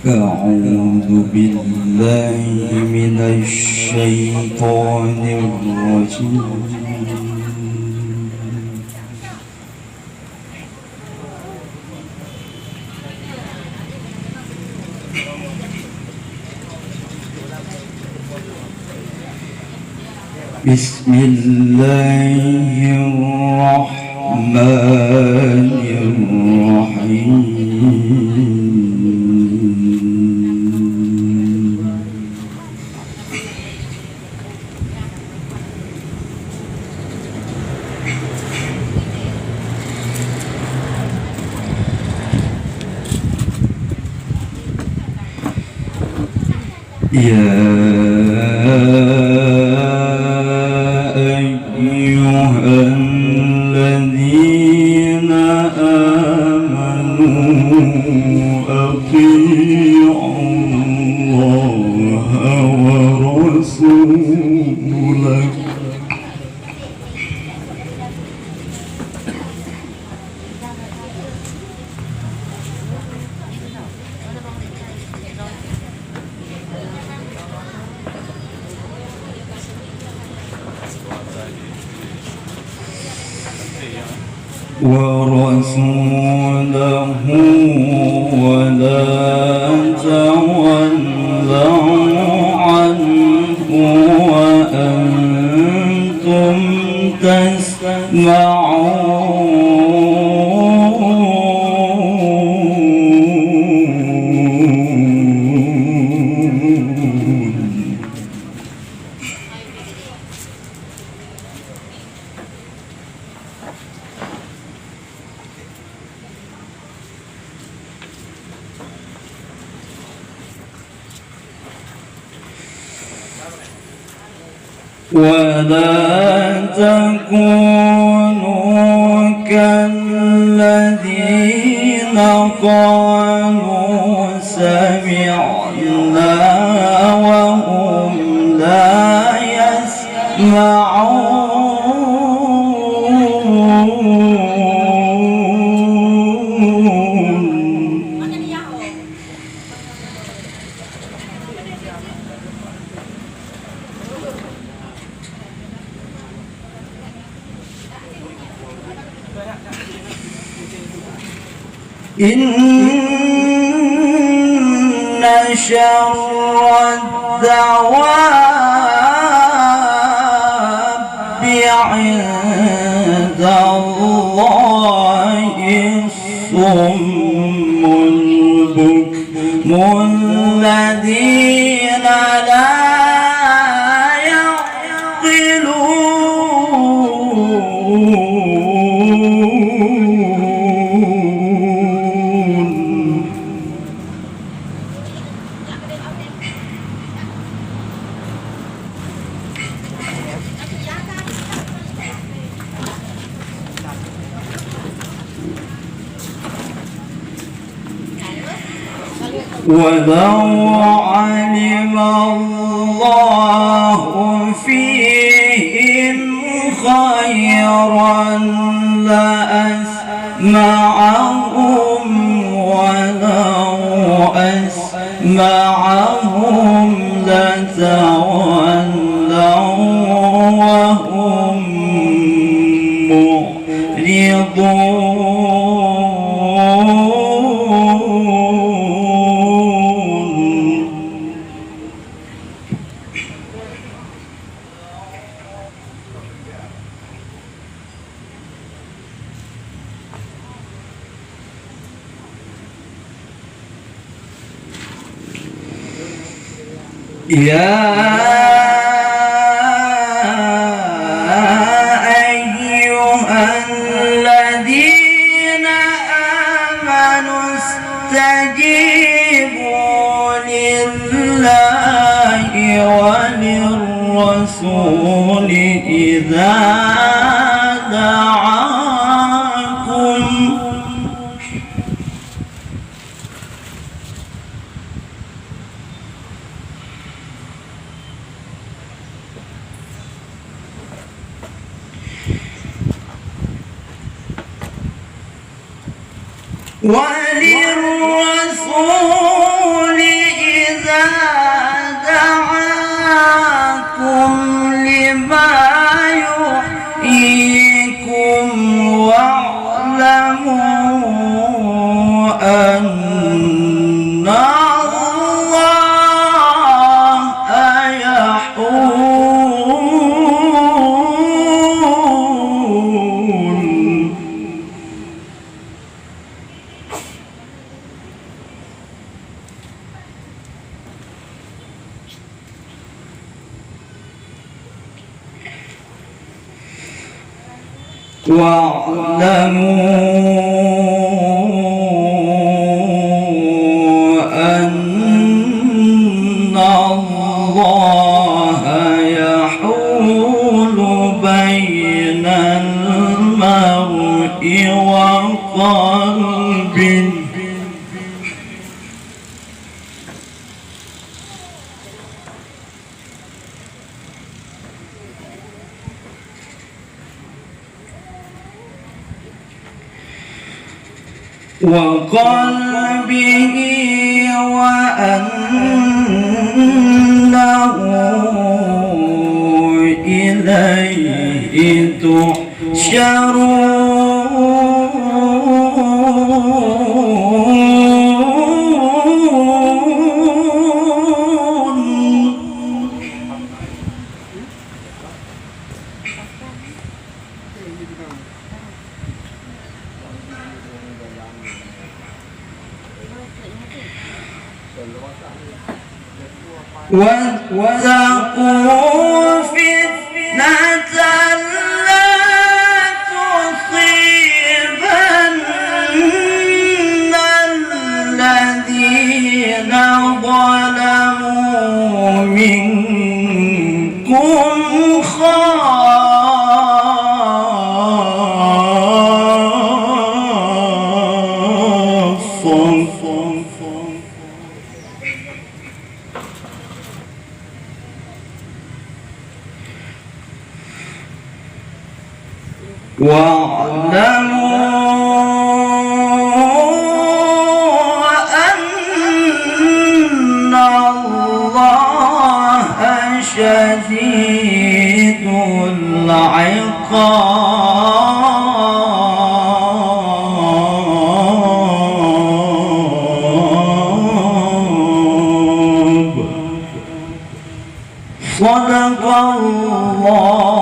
أعوذ بالله من الشيطان الرجيم بسم الله الرحمن الرحيم يا أيها الذين آمنوا أطيعوا الله ورسوله ولا تولوا عنه وأنتم تسمعون ولا تكونوا كالذين قالوا سمعنا وهم لا يسمعون إن شر الدواب عند الله الصم البكم الذين لا ولو علم الله فيهم خيرا لأسمعهم ولو أسمعهم لتولوا وهم معرضون يا أيها الذين آمنوا فاستجيبوا لله وللرسول إذا دعاكم وللرسول إذا دعاكم لما يحييكم واعلموا أن الله يحول واعلموا أن الله يحول بين المرء وقلبه وأنه إليه تحشرون واتقوا فتنة لا تصيبن الذين ظلموا منكم واعلموا أن الله شديد العقاب. صدق الله